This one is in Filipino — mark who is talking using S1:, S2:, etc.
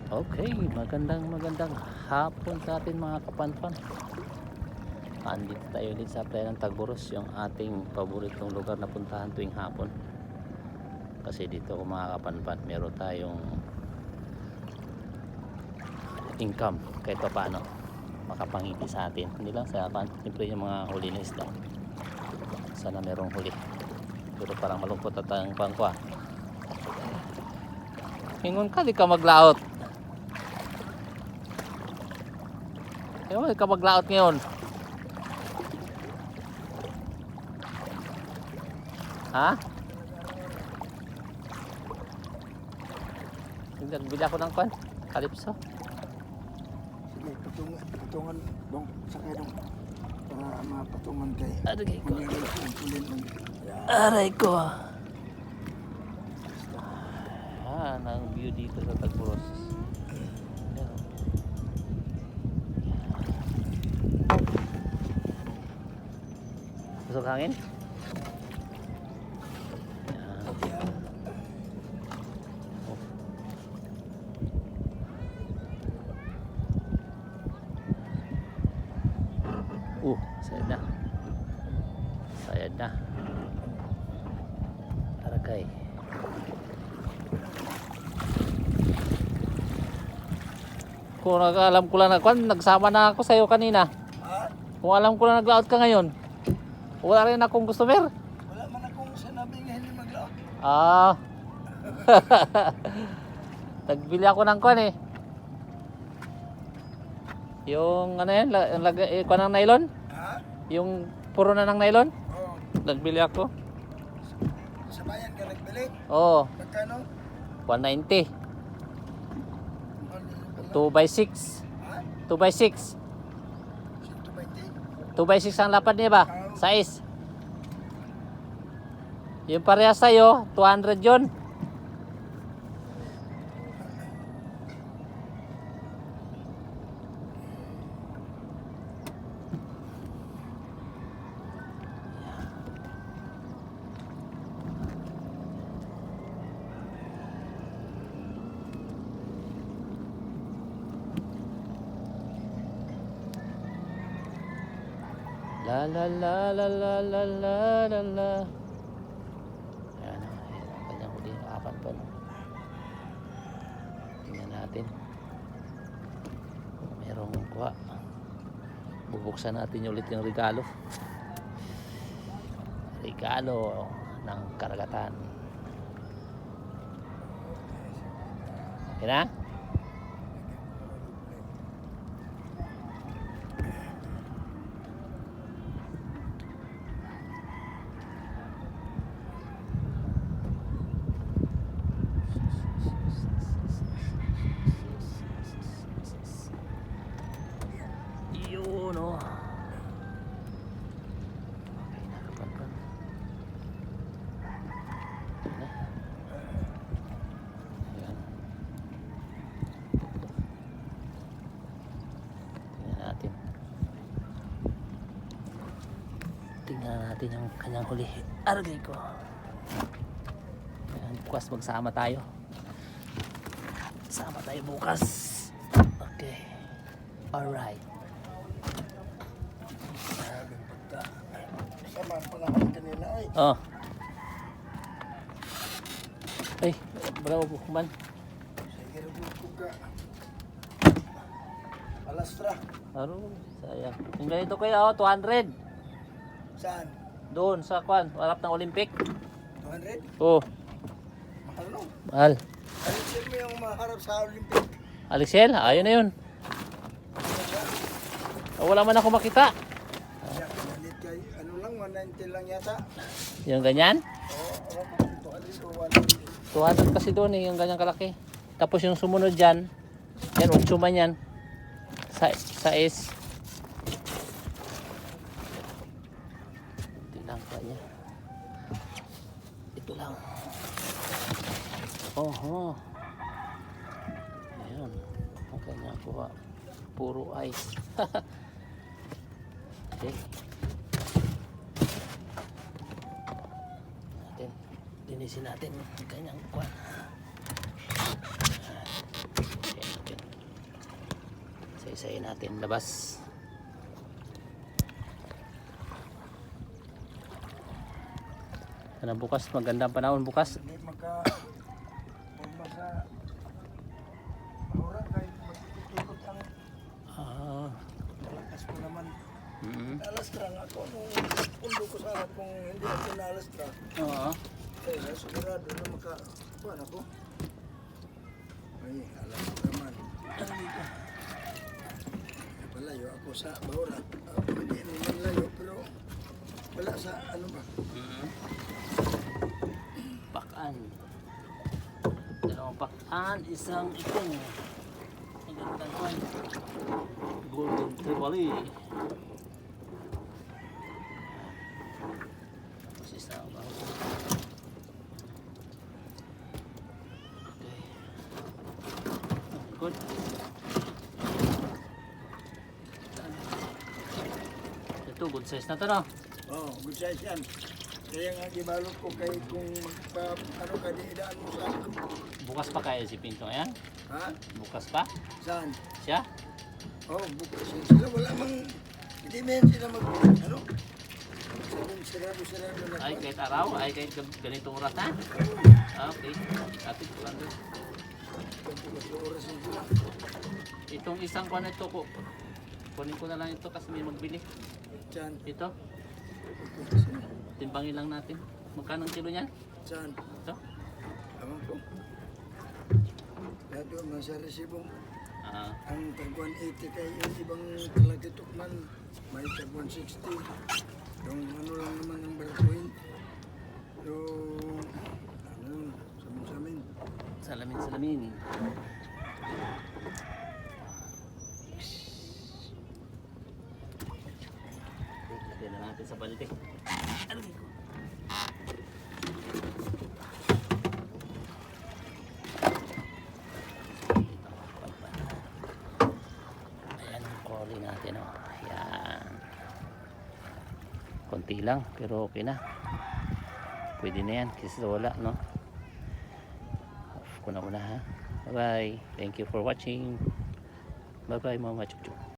S1: Okay, magandang hapon sa atin mga kapanpan. Andito tayo ulit sa playa ng Tagboros, yung ating paboritong lugar na puntahan tuwing hapon. Kasi dito mga kapanpan, meron tayong income kahit pa paano makapangiti sa atin. Hindi lang sa akin, siyempre yung mga huli na isda. Sana merong huli. Pero parang malungkot at ang pangkwa. Hingon ka, di ka maglaot. Di ka maglaot ngayon. Ha? Bili ako ng kwan, kalipso.
S2: Sige, patungan dong, sakay dong. Para mapatungan kay.
S1: Aray ko.
S2: Yeah.
S1: Aray ko. Ang view dito sa Tagboros. Gusto hangin? Sayad na. Sayad na. Aragay. Kung alam ko lang na kwan, nagsama na ako sa'yo kanina.
S2: Ha?
S1: Kung alam ko lang nag-laot ka ngayon, wala rin akong customer.
S2: Wala man akong sinabi nga hindi maglaot.
S1: Ah. Nagbili ako ng kwan eh. Yung ano yan, kwan ng nylon?
S2: Ha?
S1: Yung puro na ng nylon?
S2: Oo.
S1: Nagbili ako.
S2: Sa bayan ka nagbili?
S1: Oo,
S2: Magkano?
S1: 190.
S2: Ano
S1: 2x6.
S2: Ha?
S1: 2x6.
S2: 120?
S1: 2x6 ang lapad niya ba? Size. Yung parehas sa'yo, 200 yun. La la la la la la la la la. Ayan ang kanyang huli, apat pa no. Tingnan natin kung merong kuha. Bubuksan natin ulit yung regalo ng karagatan. Okay na? Yun o. Okay, nakapanpan. Ayan. Tingnan natin yung kanyang huli. Aragay ko. Ayan, bukas magsama tayo. Sama tayo bukas. Okay. Alright.
S2: Sama panahon kanina ay.
S1: Oh. Ay, bravo po man.
S2: Sige rin ko ka. Alastra.
S1: Aro, sayang. Yung ganito kaya 200.
S2: Saan?
S1: Doon sa kwan, harap ng Olympic.
S2: 200?
S1: Oh,
S2: Mahal no?
S1: mahal.
S2: Alisin mo yung maharap sa Olympic.
S1: Alexel, ayun na yun. Oh, wala man ako makita.
S2: Yeah, pinalit kay, ano lang, 190 lang yata.
S1: Yung ganyan?
S2: Oo, ito alito,
S1: 200 kasi doon eh, yung ganyang kalaki. Tapos yung sumunod dyan, yan, 8 man yan. Size. Ito lang kanya. Ito lang. Oho. Ayan. Ang kanya kuha. Puro ice. Okay. Linisin natin ang kanyang kuha. Okay. isa-isahin natin labas. Sana bukas, magandang panahon bukas.
S2: Hindi forma sa bahura kahit magtutulot ang
S1: Ah,
S2: malakas ko naman.
S1: mm.
S2: Ako nung pundo ko sa harap kung hindi ako nalastra.
S1: Oo.
S2: Sigurado na makakuan ako. Ay, alam ko naman. Malayo ako sa bahura. Hindi naman layo pero wala sa ano ba?
S1: Pakan. Dalawang pakan, isang itong magandang kwan. Golden Trevally. Tapos isa ba? Okay. Good. Ito, good size na to, no?
S2: Oh, good size yan. Kaya nga gibalot ko kay kung ano ka di idaan mo sa akin.
S1: Bukas pa kaya si Pinto yan?
S2: Ha?
S1: Bukas pa?
S2: Saan?
S1: Siya?
S2: Oh, bukas sila. Wala mang, hindi men sila mag, ano? Sarado na.
S1: Ay, kahit araw? Ay, kahit ganitong oras na? Ah, okay. Atin ko lang doon.
S2: Oras yung sila.
S1: Itong isang kwan ito ko. Kunin ko na lang ito kasi may magbili.
S2: Saan?
S1: Ito, timbangin lang natin. Magkano ang kilo niyan?
S2: Saan?
S1: Ito?
S2: Amang ko. Lahat yun, sa resibong.
S1: Ah,
S2: Ang tagwan 80 kay yung ibang talagitukman, may tagwan 60. Yung ano lang naman ang baratuhin. Yung, ano, samin-samin.
S1: salamin. Lagyan na natin sa balde. Aray ko. Ayan ang koli natin, oh. Ayan. Konti lang pero okay na. Pwede na yan kasi wala, no? Off ko na muna, ha. Bye bye. Thank you for watching. Bye bye mga chup-chup.